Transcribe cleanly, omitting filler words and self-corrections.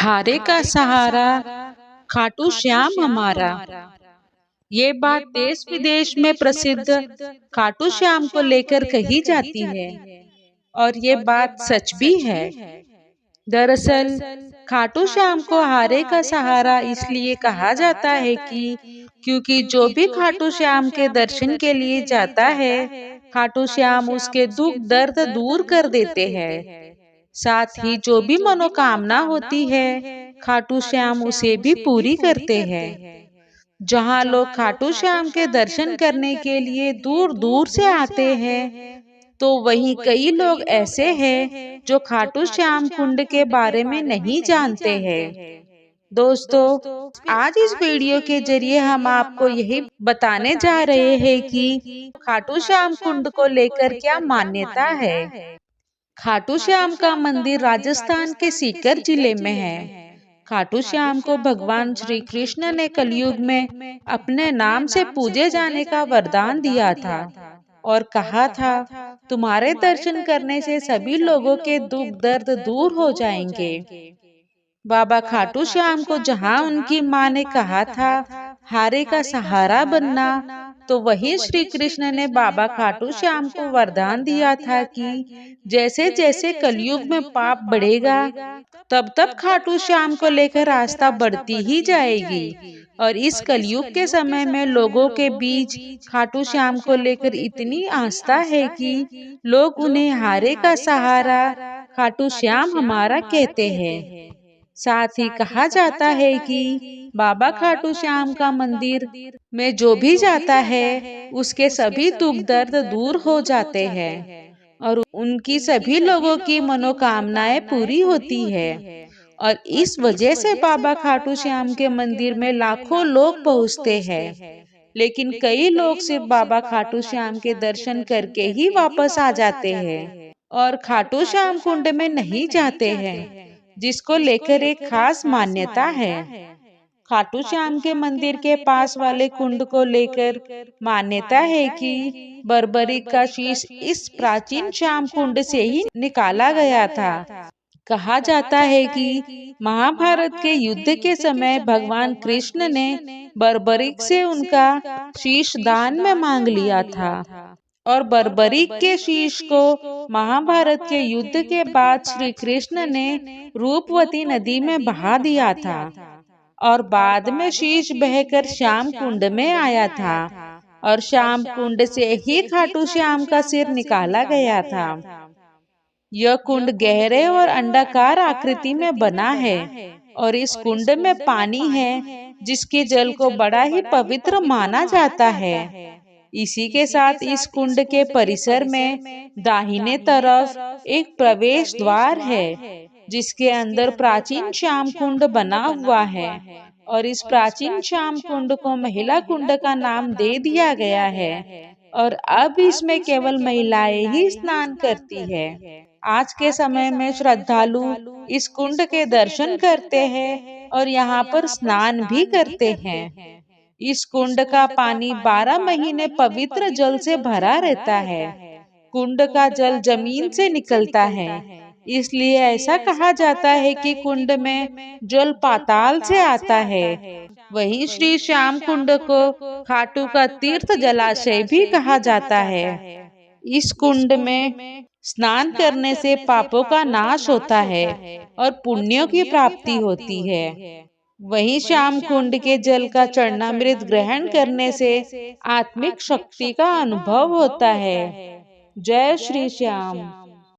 हारे का सहारा खाटू श्याम हमारा। ये बात देश विदेश में प्रसिद्ध खाटू श्याम को लेकर कही जाती है और ये बात सच भी है। दरअसल खाटू श्याम को हारे का सहारा इसलिए कहा जाता है कि क्योंकि जो भी खाटू श्याम के दर्शन के लिए जाता है, खाटू श्याम उसके दुख दर्द दूर कर देते हैं। साथ ही जो भी मनोकामना होती है, खाटू श्याम उसे भी पूरी करते हैं। जहाँ लोग खाटू श्याम के दर्शन करने के लिए दूर दूर से आते हैं, तो वहीं कई लोग ऐसे हैं जो खाटू श्याम कुंड के बारे में नहीं जानते हैं। दोस्तों, आज इस वीडियो के जरिए हम आपको यही बताने जा रहे हैं कि खाटू श्याम कुंड को लेकर क्या मान्यता है। खाटू श्याम का मंदिर राजस्थान के सीकर जिले में है। खाटू श्याम को भगवान श्री कृष्ण ने कलयुग में अपने नाम से पूजे जाने का वरदान दिया था और कहा था, तुम्हारे दर्शन करने से सभी लोगों के दुख दर्द दूर हो जाएंगे। बाबा खाटू श्याम को जहाँ उनकी माँ ने कहा था हारे का सहारा बनना, तो वही श्री कृष्ण ने बाबा खाटू श्याम को वरदान दिया था कि जैसे जैसे कलयुग में पाप बढ़ेगा, तब तब खाटू श्याम को लेकर आस्था बढ़ती ही जाएगी। और इस कलयुग के समय में लोगों के बीच खाटू श्याम को लेकर इतनी आस्था है कि लोग उन्हें हारे का सहारा खाटू श्याम हमारा कहते हैं। साथ ही कहा जाता है कि बाबा खाटू श्याम का मंदिर में जो भी जाता है, उसके सभी दुख दर्द दूर हो जाते हैं और उनकी सभी लोगों की मनोकामनाएं पूरी होती है। और इस वजह से बाबा खाटू श्याम के मंदिर में लाखों लोग पहुंचते हैं। लेकिन कई लोग सिर्फ बाबा खाटू श्याम के दर्शन करके ही वापस आ जाते हैं और खाटू श्याम कुंड में नहीं जाते हैं, जिसको लेकर एक खास मान्यता है। खाटू श्याम के मंदिर के पास वाले कुंड को लेकर मान्यता है कि बर्बरीक का शीश इस प्राचीन श्याम कुंड से ही निकाला गया था। कहा जाता है कि महाभारत के युद्ध के समय भगवान कृष्ण ने बर्बरीक से उनका शीश दान में मांग लिया था और बर्बरीक के शीश को महाभारत के युद्ध के बाद श्री कृष्ण ने रूपवती नदी में बहा दिया था और बाद में शीश बहकर श्याम कुंड में आया था और श्याम कुंड से ही खाटू श्याम का सिर निकाला गया था। यह कुंड गहरे और अंडाकार आकृति में बना है और इस कुंड में पानी है, जिसके जल को बड़ा ही पवित्र माना जाता है। इसी के साथ इस कुंड के परिसर में दाहिने तरफ एक प्रवेश द्वार है, जिसके अंदर प्राचीन श्याम कुंड बना हुआ है और इस प्राचीन श्याम कुंड को महिला कुंड का नाम दे दिया गया है और अब इसमें केवल महिलाएं ही स्नान करती है। आज के समय में श्रद्धालु इस कुंड के दर्शन करते हैं और यहाँ पर स्नान भी करते हैं। इस कुंड का पानी 12 महीने पवित्र जल से भरा रहता है। कुंड का जल जमीन से निकलता है, इसलिए ऐसा कहा जाता है कि कुंड में जल पाताल से आता है। वहीं श्री श्याम कुंड को खाटू का तीर्थ जलाशय भी कहा जाता है। इस कुंड में स्नान करने से पापों का नाश होता है और पुण्यों की प्राप्ति होती है। वहीं श्याम कुंड के जल का चरणामृत ग्रहण करने से आत्मिक शक्ति का अनुभव होता है। जय श्री श्याम।